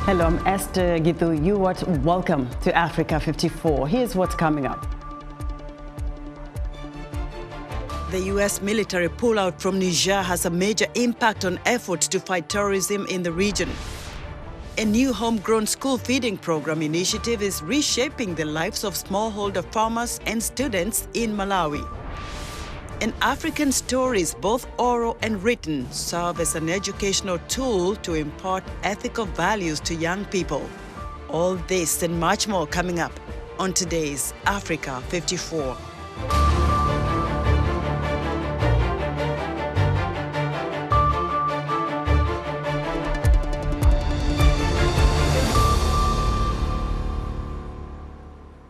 Hello, I'm Esther Gitu. Welcome to Africa 54. Here's what's coming up. The U.S. military pullout from Niger has a major impact on efforts to fight terrorism in the region. A new homegrown school feeding program initiative is reshaping the lives of smallholder farmers and students in Malawi. And African stories, both oral and written, serve as an educational tool to impart ethical values to young people. All this and much more coming up on today's Africa 54.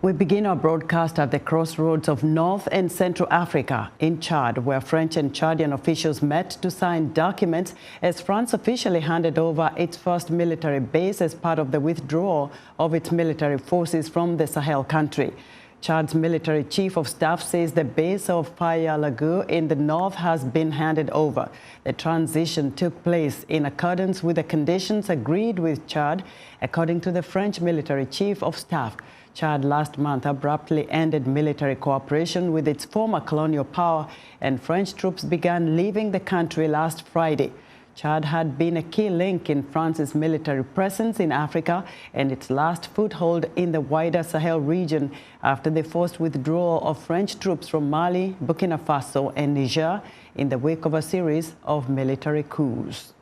We begin our broadcast at the crossroads of North and Central Africa in Chad, where French and Chadian officials met to sign documents as France officially handed over its first military base as part of the withdrawal of its military forces from the Sahel country. Chad's military chief of staff says the base of Payalagu in the north has been handed over. The transition took place in accordance with the conditions agreed with Chad, according to the French military chief of staff. Chad last month abruptly ended military cooperation with its former colonial power, and French troops began leaving the country last Friday. Chad had been a key link in France's military presence in Africa and its last foothold in the wider Sahel region after the forced withdrawal of French troops from Mali, Burkina Faso, and Niger in the wake of a series of military coups.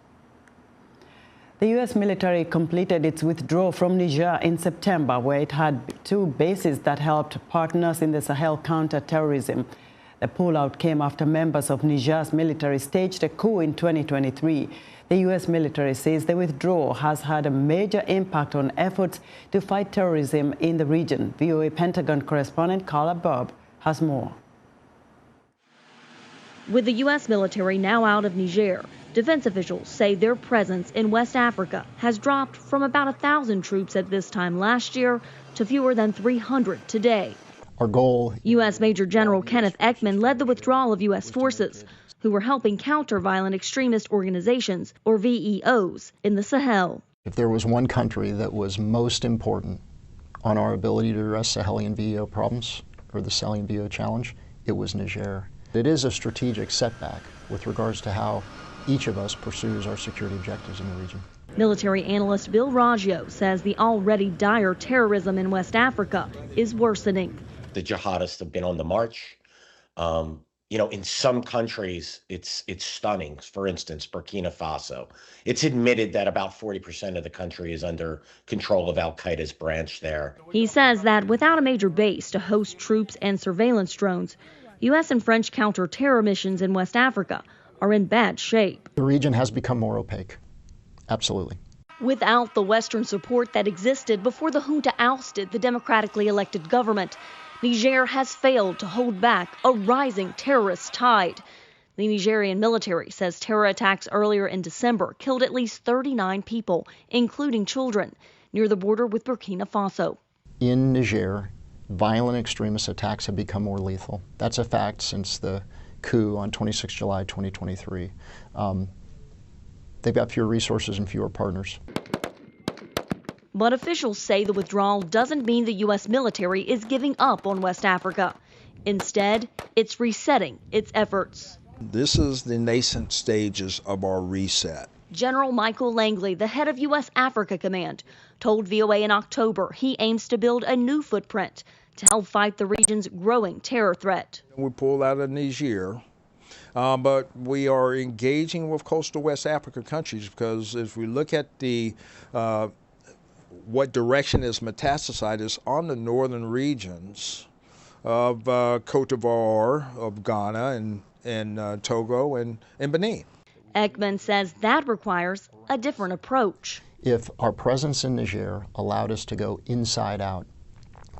The U.S. military completed its withdrawal from Niger in September, where it had two bases that helped partners in the Sahel counterterrorism. The pullout came after members of Niger's military staged a coup in 2023. The U.S. military says the withdrawal has had a major impact on efforts to fight terrorism in the region. VOA Pentagon correspondent Carla Bob has more. With the U.S. military now out of Niger, defense officials say their presence in West Africa has dropped from about 1,000 troops at this time last year to fewer than 300 today. Our goal. U.S. Major General Kenneth Ekman led the withdrawal of U.S. forces, who were helping counter violent extremist organizations, or VEOs, in the Sahel. If there was one country that was most important on our ability to address Sahelian VEO problems, or the Sahelian VEO challenge, it was Niger. It is a strategic setback with regards to how each of us pursues our security objectives in the region. Military analyst Bill Raggio says the already dire terrorism in West Africa is worsening. The jihadists have been on the march. In some countries, it's stunning. For instance, Burkina Faso. It's admitted that about 40% of the country is under control of Al-Qaeda's branch there. He says that without a major base to host troops and surveillance drones, U.S. and French counter-terror missions in West Africa are in bad shape. The region has become more opaque. Absolutely. Without the Western support that existed before the junta ousted the democratically elected government, Niger has failed to hold back a rising terrorist tide. The Nigerian military says terror attacks earlier in December killed at least 39 people, including children, near the border with Burkina Faso. In Niger, violent extremist attacks have become more lethal. That's a fact since the coup on 26 July 2023. They've got fewer resources and fewer partners. But officials say the withdrawal doesn't mean the U.S. military is giving up on West Africa. Instead, it's resetting its efforts. This is the nascent stages of our reset. General Michael Langley, the head of U.S. Africa Command, told VOA in October he aims to build a new footprint to help fight the region's growing terror threat. We pulled out of Niger, but we are engaging with coastal West Africa countries because if we look at the what direction is metastasized is on the northern regions of Cote d'Ivoire, of Ghana, and Togo, and Benin. Ekman says that requires a different approach. If our presence in Niger allowed us to go inside out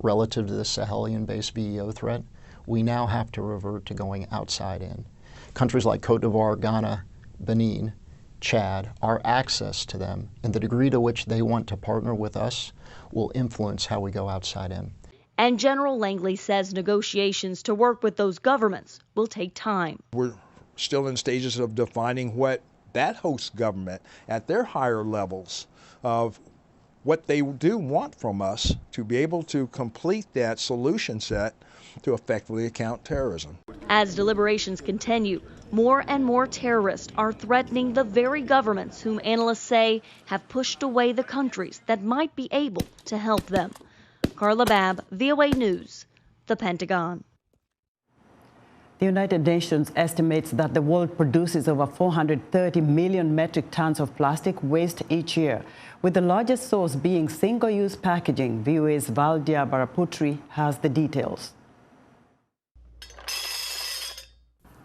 relative to the Sahelian-based VEO threat, we now have to revert to going outside in. Countries like Cote d'Ivoire, Ghana, Benin, Chad, our access to them and the degree to which they want to partner with us will influence how we go outside in. And General Langley says negotiations to work with those governments will take time. We're still in stages of defining what that host government at their higher levels of what they do want from us to be able to complete that solution set to effectively counter terrorism. As deliberations continue, more and more terrorists are threatening the very governments whom analysts say have pushed away the countries that might be able to help them. Carla Babb, VOA News, the Pentagon. The United Nations estimates that the world produces over 430 million metric tons of plastic waste each year, with the largest source being single-use packaging. VOA's Valdia Baraputri has the details.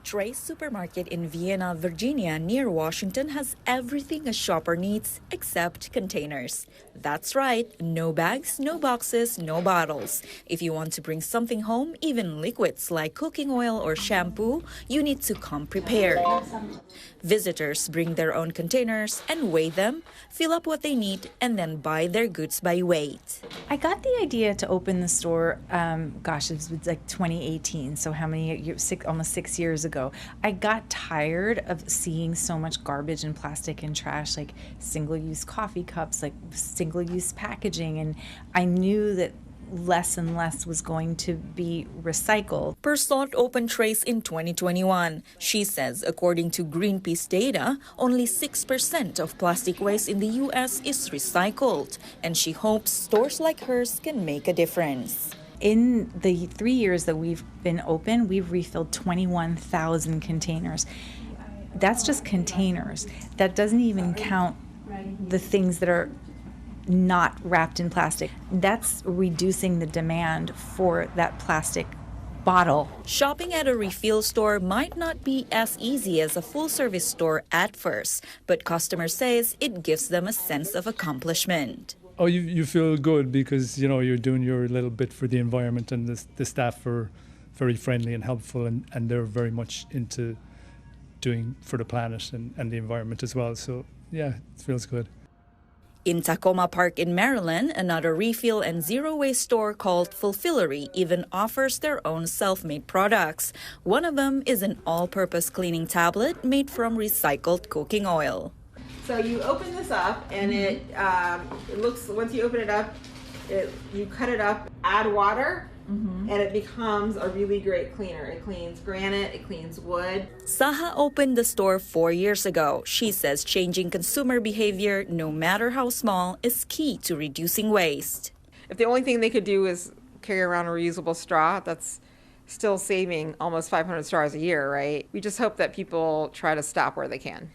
Trace supermarket in Vienna, Virginia, near Washington, has everything a shopper needs except containers. That's right, no bags, no boxes, no bottles. If you want to bring something home, even liquids like cooking oil or shampoo, you need to come prepared. Visitors bring their own containers and weigh them, fill up what they need, and then buy their goods by weight. I got the idea to open the store, it was like 2018, so how many years, almost 6 years ago. I got tired of seeing so much garbage and plastic and trash, like single-use coffee cups, like single-use packaging, and I knew that less and less was going to be recycled. Persont opened Trace in 2021. She says, according to Greenpeace data, only 6% of plastic waste in the U.S. is recycled, and she hopes stores like hers can make a difference. In the 3 years that we've been open, we've refilled 21,000 containers. That's just containers. That doesn't even count the things that are not wrapped in plastic. That's reducing the demand for that plastic bottle. Shopping at a refill store might not be as easy as a full-service store at first, but customers says it gives them a sense of accomplishment. Oh, you feel good because, you know, you're doing your little bit for the environment, and the staff are very friendly and helpful, and they're very much into doing for the planet and the environment as well. So, yeah, it feels good. In Tacoma Park in Maryland, another refill and zero-waste store called Fulfillery even offers their own self-made products. One of them is an all-purpose cleaning tablet made from recycled cooking oil. So you open this up, and it looks, once you open it up, you cut it up, add water, and it becomes a really great cleaner. It cleans granite, it cleans wood. Saha opened the store 4 years ago. She says changing consumer behavior, no matter how small, is key to reducing waste. If the only thing they could do is carry around a reusable straw, that's still saving almost 500 straws a year, right? We just hope that people try to stop where they can.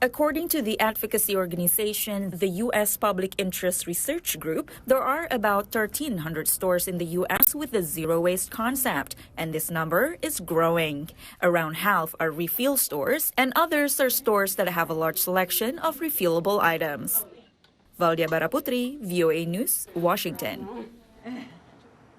According to the advocacy organization, the U.S. Public Interest Research Group, there are about 1,300 stores in the U.S. with the zero-waste concept, and this number is growing. Around half are refill stores, and others are stores that have a large selection of refillable items. Valdia Baraputri, VOA News, Washington.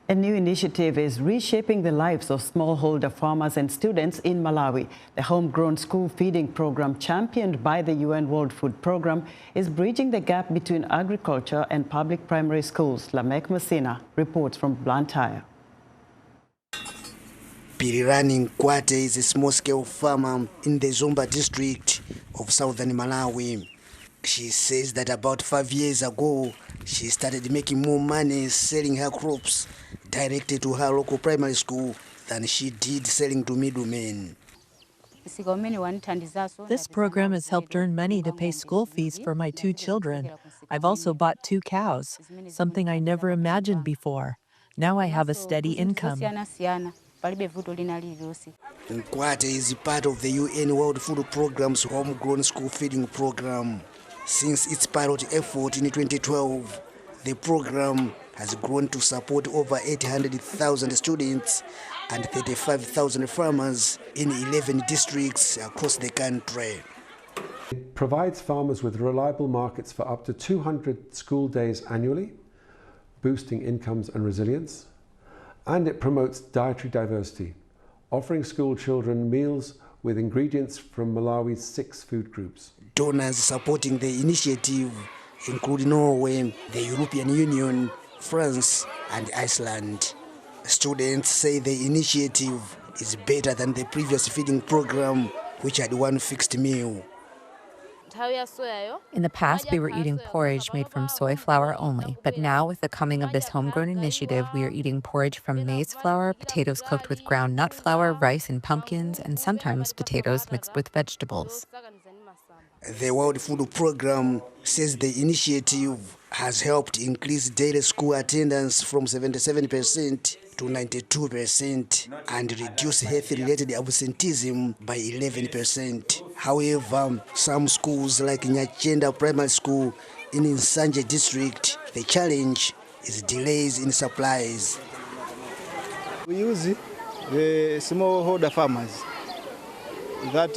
A new initiative is reshaping the lives of smallholder farmers and students in Malawi. The homegrown school feeding program, championed by the UN World Food Programme, is bridging the gap between agriculture and public primary schools. Lamek Messina reports from Blantyre. Pirirani Nkwate is a small-scale farmer in the Zomba district of southern Malawi. She says that about 5 years ago, she started making more money selling her crops directly to her local primary school than she did selling to middlemen. This program has helped earn money to pay school fees for my 2 children. I've also bought 2 cows, something I never imagined before. Now I have a steady income. Nkwate is part of the UN World Food Programme's homegrown school feeding program. Since its pilot effort in 2012, the program has grown to support over 800,000 students and 35,000 farmers in 11 districts across the country. It provides farmers with reliable markets for up to 200 school days annually, boosting incomes and resilience. And it promotes dietary diversity, offering school children meals with ingredients from Malawi's 6 food groups. Donors supporting the initiative include Norway, the European Union, France, and Iceland. Students say the initiative is better than the previous feeding program, which had one fixed meal. In the past, we were eating porridge made from soy flour only, but now with the coming of this homegrown initiative, we are eating porridge from maize flour, potatoes cooked with ground nut flour, rice and pumpkins, and sometimes potatoes mixed with vegetables. The World Food Programme says the initiative has helped increase daily school attendance from 77% to 92% and reduce health-related absenteeism by 11%. However, some schools like Nyachenda Primary School in Nsanje district, the challenge is delays in supplies. We use the smallholder farmers that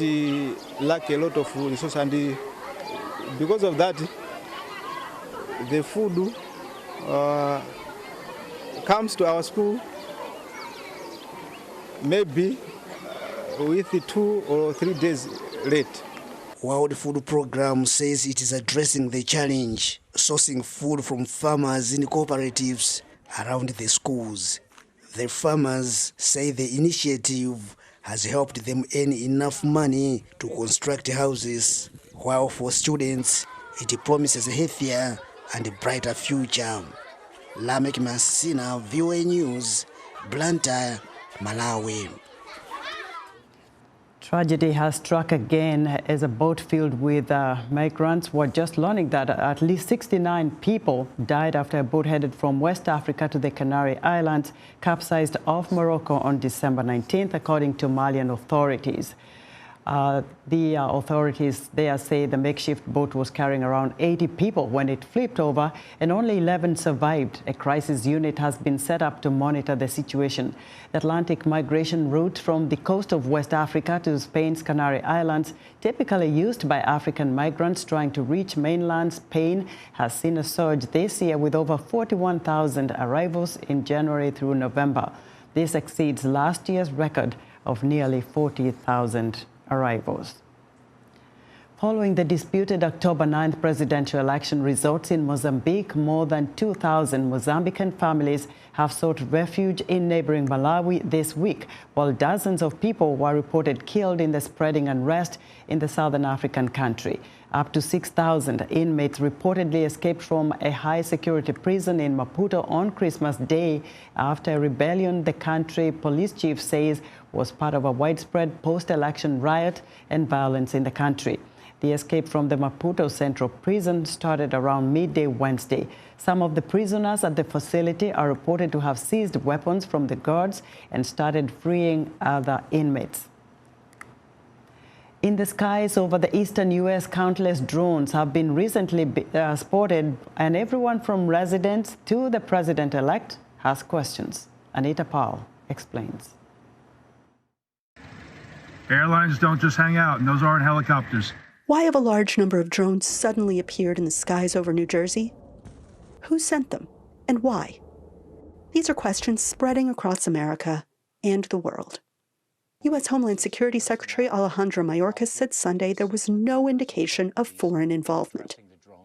lack a lot of resources, and because of that, the food comes to our school maybe with 2 or 3 days late. World Food Programme says it is addressing the challenge, sourcing food from farmers in cooperatives around the schools. The farmers say the initiative has helped them earn enough money to construct houses, while for students, it promises a healthier and a brighter future. Lamek Masina, VOA News, Blantyre, Malawi. Tragedy has struck again as a boat filled with migrants were just learning that at least 69 people died after a boat headed from West Africa to the Canary Islands capsized off Morocco on December 19th, according to Malian authorities. The authorities there say the makeshift boat was carrying around 80 people when it flipped over and only 11 survived. A crisis unit has been set up to monitor the situation. The Atlantic migration route from the coast of West Africa to Spain's Canary Islands, typically used by African migrants trying to reach mainland Spain, has seen a surge this year with over 41,000 arrivals in January through November. This exceeds last year's record of nearly 40,000 arrivals. Following the disputed October 9th presidential election results in Mozambique, more than 2,000 Mozambican families have sought refuge in neighboring Malawi this week, while dozens of people were reported killed in the spreading unrest in the southern African country. Up to 6,000 inmates reportedly escaped from a high-security prison in Maputo on Christmas Day after a rebellion the country police chief says was part of a widespread post-election riot and violence in the country. The escape from the Maputo Central Prison started around midday Wednesday. Some of the prisoners at the facility are reported to have seized weapons from the guards and started freeing other inmates. In the skies over the eastern U.S., countless drones have been recently spotted, and everyone from residents to the president-elect has questions. Anita Powell explains. Airlines don't just hang out, and those aren't helicopters. Why have a large number of drones suddenly appeared in the skies over New Jersey? Who sent them, and why? These are questions spreading across America and the world. U.S. Homeland Security Secretary Alejandro Mayorkas said Sunday there was no indication of foreign involvement.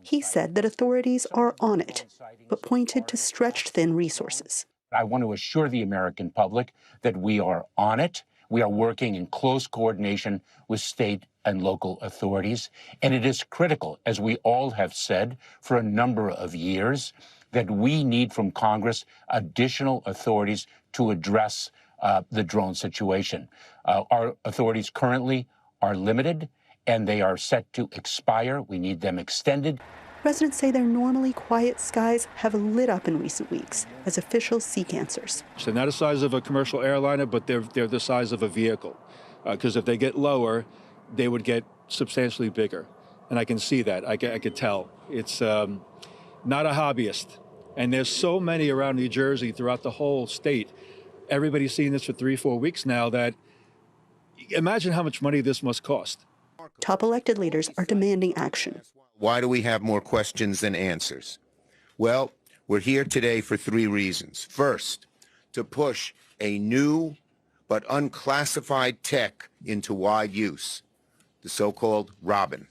He said that authorities are on it, but pointed to stretched thin resources. I want to assure the American public that we are on it. We are working in close coordination with state and local authorities. And it is critical, as we all have said for a number of years, that we need from Congress additional authorities to address the drone situation. Our authorities currently are limited, and they are set to expire. We need them extended. Residents say their normally quiet skies have lit up in recent weeks as officials seek answers. They're not the size of a commercial airliner, but they're the size of a vehicle. Because if they get lower, they would get substantially bigger. And I can see that. I could tell. It's not a hobbyist. And there's so many around New Jersey, throughout the whole state. Everybody's seen this for 3-4 weeks now. That imagine how much money this must cost. Top elected leaders are demanding action. Why do we have more questions than answers? Well, we're here today for 3 reasons. First, to push a new but unclassified tech into wide use, the so-called Robin,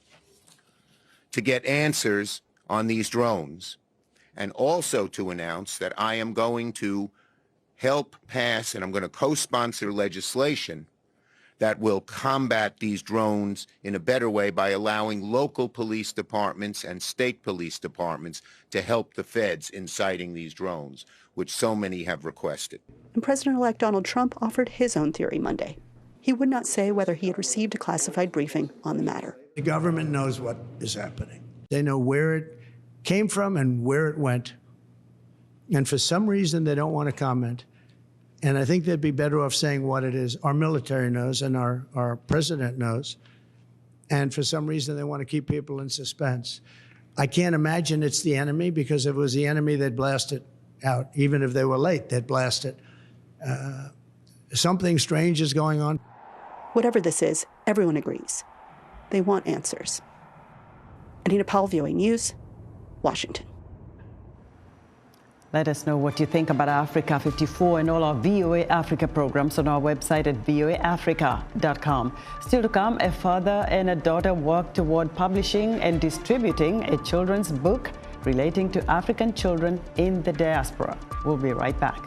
to get answers on these drones, and also to announce that I am going to help pass, and I'm going to co-sponsor legislation that will combat these drones in a better way by allowing local police departments and state police departments to help the feds in sighting these drones, which so many have requested. And President-elect Donald Trump offered his own theory Monday. He would not say whether he had received a classified briefing on the matter. The government knows what is happening. They know where it came from and where it went. And for some reason, they don't want to comment. And I think they'd be better off saying what it is. Our military knows and our president knows. And for some reason, they want to keep people in suspense. I can't imagine it's the enemy, because if it was the enemy, they'd blast it out. Even if they were late, they'd blast it. Something strange is going on. Whatever this is, everyone agrees. They want answers. Anita Powell, VOA News, Washington. Let us know what you think about Africa 54 and all our VOA Africa programs on our website at voaafrica.com. Still to come, a father and a daughter work toward publishing and distributing a children's book relating to African children in the diaspora. We'll be right back.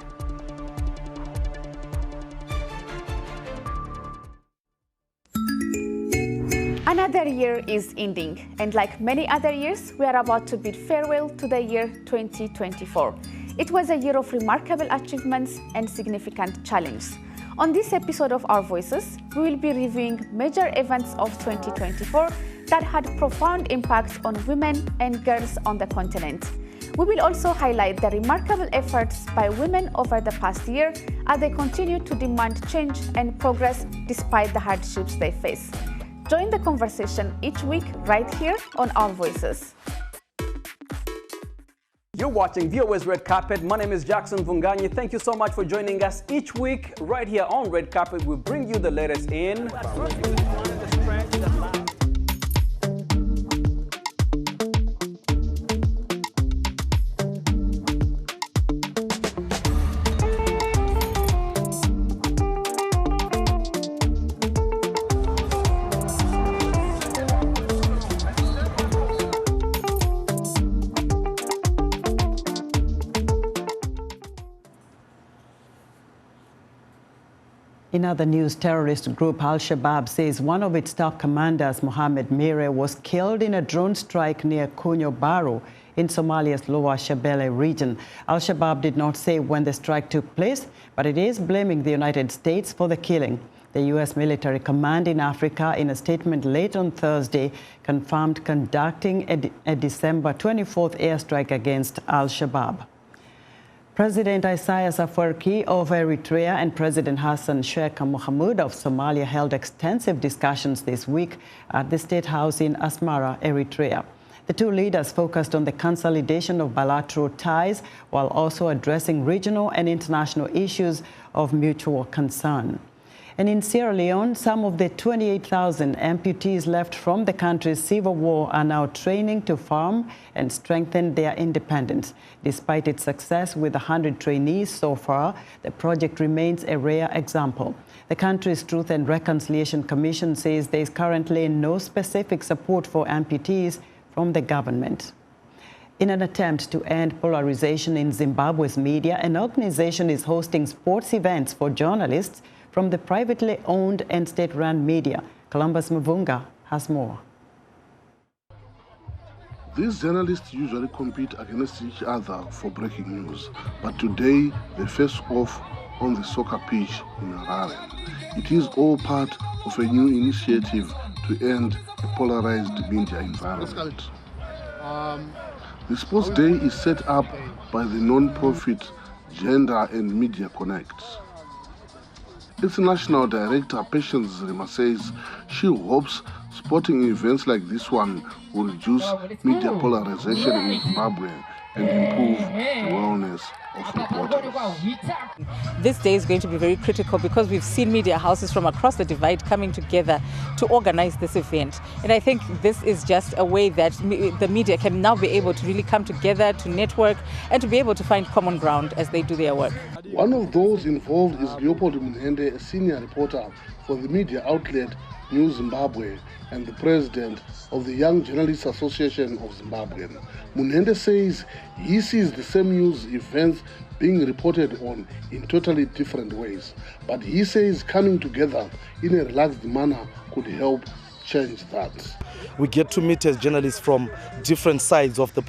Another year is ending, and like many other years, we are about to bid farewell to the year 2024. It was a year of remarkable achievements and significant challenges. On this episode of Our Voices, we will be reviewing major events of 2024 that had profound impacts on women and girls on the continent. We will also highlight the remarkable efforts by women over the past year as they continue to demand change and progress despite the hardships they face. Join the conversation each week right here on Our Voices. You're watching VOA's Red Carpet. My name is Jackson Vunganyi. Thank you so much for joining us each week right here on Red Carpet. We bring you the latest in In other news, terrorist group Al-Shabaab says one of its top commanders, Mohammed Mire, was killed in a drone strike near Kunyo Baro in Somalia's Lower Shabelle region. Al-Shabaab did not say when the strike took place, but it is blaming the United States for the killing. The U.S. military command in Africa, in a statement late on Thursday, confirmed conducting a December 24th airstrike against Al-Shabaab. President Isaias Afwerki of Eritrea and President Hassan Sheikh Mohamud of Somalia held extensive discussions this week at the State House in Asmara, Eritrea. The two leaders focused on the consolidation of bilateral ties while also addressing regional and international issues of mutual concern. And in Sierra Leone, some of the 28,000 amputees left from the country's civil war are now training to farm and strengthen their independence. Despite its success with 100 trainees so far, the project remains a rare example. The country's Truth and Reconciliation Commission says there is currently no specific support for amputees from the government. In an attempt to end polarization in Zimbabwe's media, an organization is hosting sports events for journalists from the privately owned and state-run media. Columbus Mavunga has more. These journalists usually compete against each other for breaking news, but today they face off on the soccer pitch in Harare. It is all part of a new initiative to end a polarized media environment. The Sports Day is set up by the non-profit Gender and Media Connect. Its national director, Patience Zrima, says she hopes sporting events like this one will reduce media polarization in Zimbabwe and improve the wellness of reporters. This day is going to be very critical because we've seen media houses from across the divide coming together to organize this event. And I think this is just a way that the media can now be able to really come together, to network, and to be able to find common ground as they do their work. One of those involved is Leopold Munhende, a senior reporter for the media outlet New Zimbabwe and the president of the Young Journalists Association of Zimbabwe. Munende says he sees the same news events being reported on in totally different ways, but he says coming together in a relaxed manner could help change that. We get to meet as journalists from different sides of the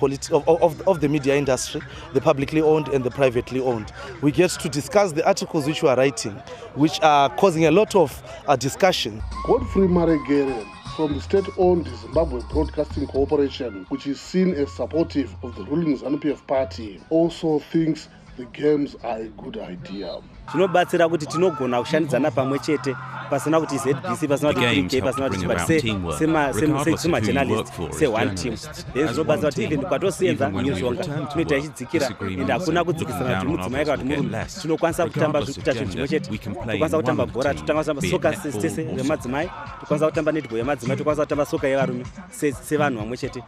of the media industry, the publicly owned and the privately owned. We get to discuss the articles which we are writing, which are causing a lot of discussion. Godfrey Maregere from the state-owned Zimbabwe Broadcasting Corporation, which is seen as supportive of the ruling ZANU-PF party, also thinks the games are a good idea. Zvinobatsira kuti tinogona kushandidzana pamwe chete pasina kuti ZBC pasina kuti PK pasina kuti chibati semajournalist one team. Zvinobatsira kuti even kwatosienza muzvonga tunoita ichidzikira ende hakuna kudzikisana kuti mudzimai kana kuti murume tinokwanisa kutamba zvikuita zvinhu zvimwe chete. Tokwanisa kutamba bhora, tokwanisa kutamba soka tese remadzimai, tokwanisa kutamba netball yemadzimai, tokwanisa kutamba soka yevarume sevanhu vamwe chete.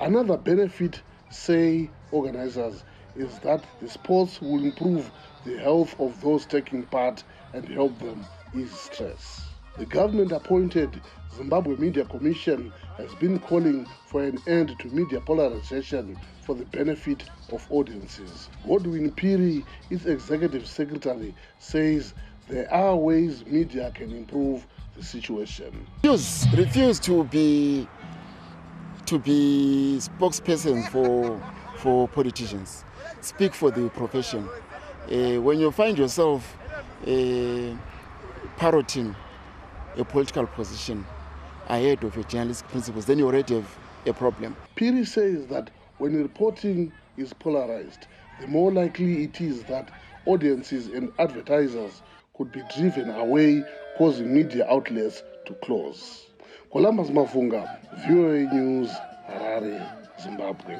Another benefit, say organizers, is that the sports will improve the health of those taking part and help them ease stress. The government-appointed Zimbabwe Media Commission has been calling for an end to media polarization for the benefit of audiences. Godwin Piri, its executive secretary, says there are ways media can improve the situation. Refuse to be spokesperson for politicians. Speak for the profession. When you find yourself parroting a political position ahead of your journalistic principles, then you already have a problem. Piri says that when reporting is polarized, the more likely it is that audiences and advertisers could be driven away, causing media outlets to close. Columbus Mafunga, VOA News, Harare, Zimbabwe.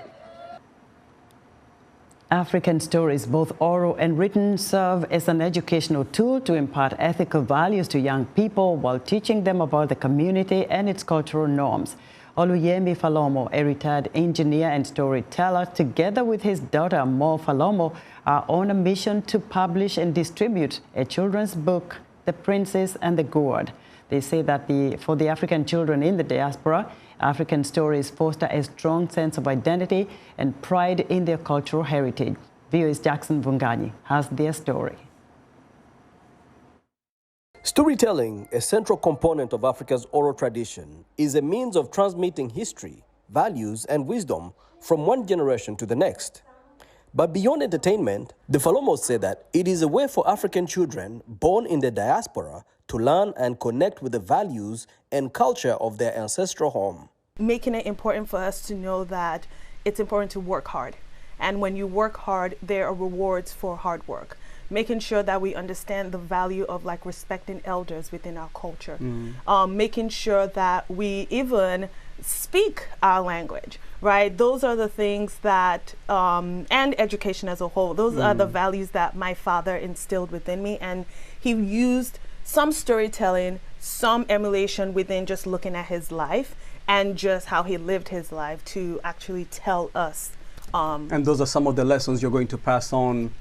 African stories, both oral and written, serve as an educational tool to impart ethical values to young people while teaching them about the community and its cultural norms. Oluyemi Falomo, a retired engineer and storyteller, together with his daughter Mo Falomo, are on a mission to publish and distribute a children's book, The Princess and the Gourd. They say that for the African children in the diaspora, African stories foster a strong sense of identity and pride in their cultural heritage. VOA's Jackson Vunganyi has their story. Storytelling, a central component of Africa's oral tradition, is a means of transmitting history, values, and wisdom from one generation to the next. But beyond entertainment, the Falomos say that it is a way for African children born in the diaspora to learn and connect with the values and culture of their ancestral home. Making it important for us to know that it's important to work hard. And when you work hard, there are rewards for hard work. Making sure that we understand the value of like respecting elders within our culture. Making sure that we even speak our language, right? Those are the things that, and education as a whole, those are the values that my father instilled within me. And he used some storytelling, some emulation within just looking at his life and just how he lived his life to actually tell us. And those are some of the lessons you're going to pass on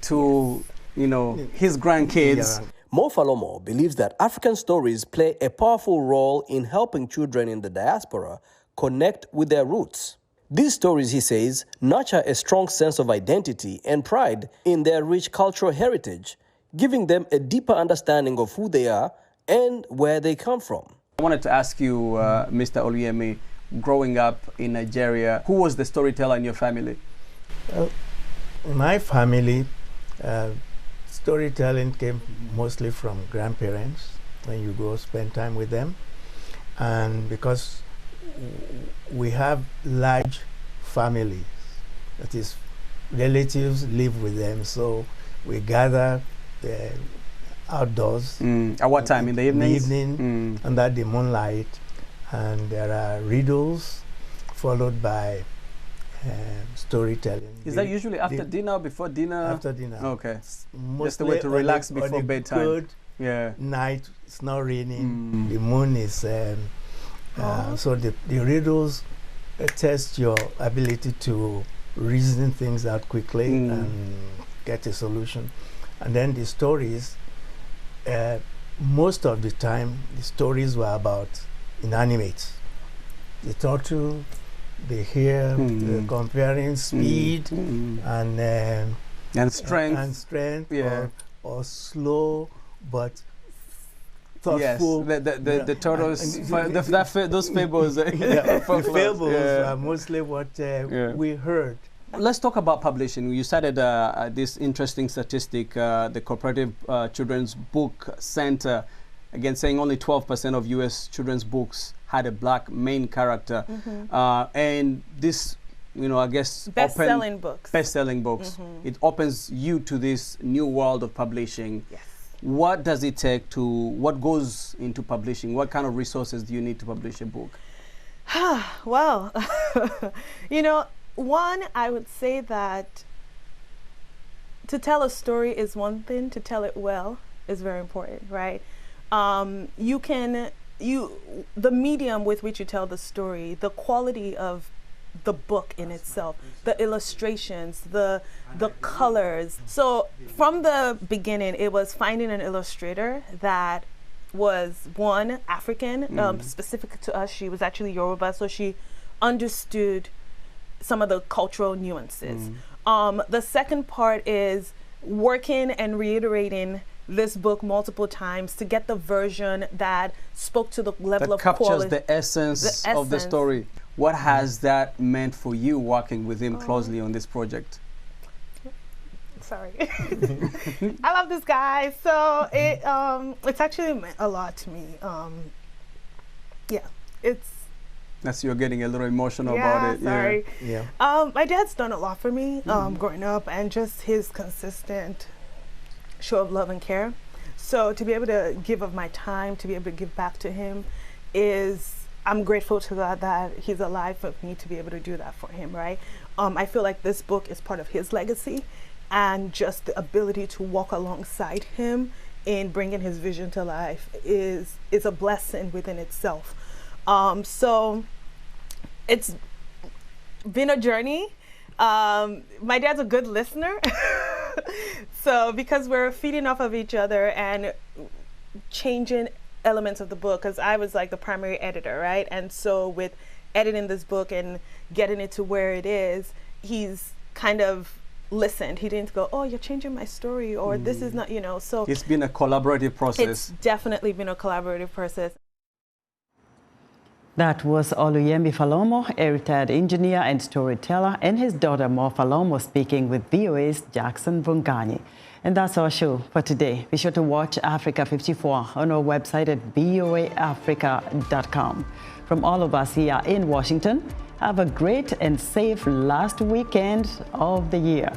to you know, his grandkids. Yeah. Mo Falomo believes that African stories play a powerful role in helping children in the diaspora connect with their roots. These stories, he says, nurture a strong sense of identity and pride in their rich cultural heritage, giving them a deeper understanding of who they are and where they come from. I wanted to ask you, Mr. Oluyemi, growing up in Nigeria, who was the storyteller in your family? My family, storytelling came mostly from grandparents when you go spend time with them. And because we have large families, that is, relatives live with them, so we gather outdoors. At what time? In the evenings? In the evening, under the moonlight. And there are riddles followed by storytelling. Is that usually after dinner, before dinner? After dinner. Okay. Just a way to relax before bedtime. Good yeah. night, it's not raining, the moon is, so the riddles test your ability to reason things out quickly and get a solution. And then the stories, most of the time, the stories were about inanimate. The turtle, the hare, comparing speed and strength, yeah. or slow but yes, thoughtful. the turtles, those fables. The fables are mostly what we heard. Let's talk about publishing. You cited this interesting statistic, the Cooperative Children's Book Center, again saying only 12% of U.S. children's books had a black main character. And this, I guess... Best-selling books. Best-selling books. It opens you to this new world of publishing. Yes. What does it take to, what goes into publishing? What kind of resources do you need to publish a book? Well, one, I would say that to tell a story is one thing, to tell it well is very important, right? The medium with which you tell the story, the quality of the book in itself, the illustrations, the colors. So from the beginning, it was finding an illustrator that was, one, African, specific to us. She was actually Yoruba, so she understood some of the cultural nuances. The second part is working and reiterating this book multiple times to get the version that spoke to the level of quality. That captures the essence of the story. What has that meant for you working with him closely on this project? Sorry. I love this guy. So it's actually meant a lot to me. You're getting a little emotional about it. Sorry. Yeah. My dad's done a lot for me growing up, and just his consistent show of love and care. So to be able to give of my time, to be able to give back to him I'm grateful to God that he's alive for me to be able to do that for him, right? I feel like this book is part of his legacy, and just the ability to walk alongside him in bringing his vision to life is a blessing within itself. So it's been a journey. My dad's a good listener. So because we're feeding off of each other and changing elements of the book, because I was like the primary editor, right? And so with editing this book and getting it to where it is, he's kind of listened. He didn't go, oh, you're changing my story, or this is not, so it's been a collaborative process. It's definitely been a collaborative process. That was Oluyemi Falomo, a retired engineer and storyteller, and his daughter Mo Falomo speaking with VOA's Jackson Vunganyi. And that's our show for today. Be sure to watch Africa 54 on our website at voaafrica.com. From all of us here in Washington, have a great and safe last weekend of the year.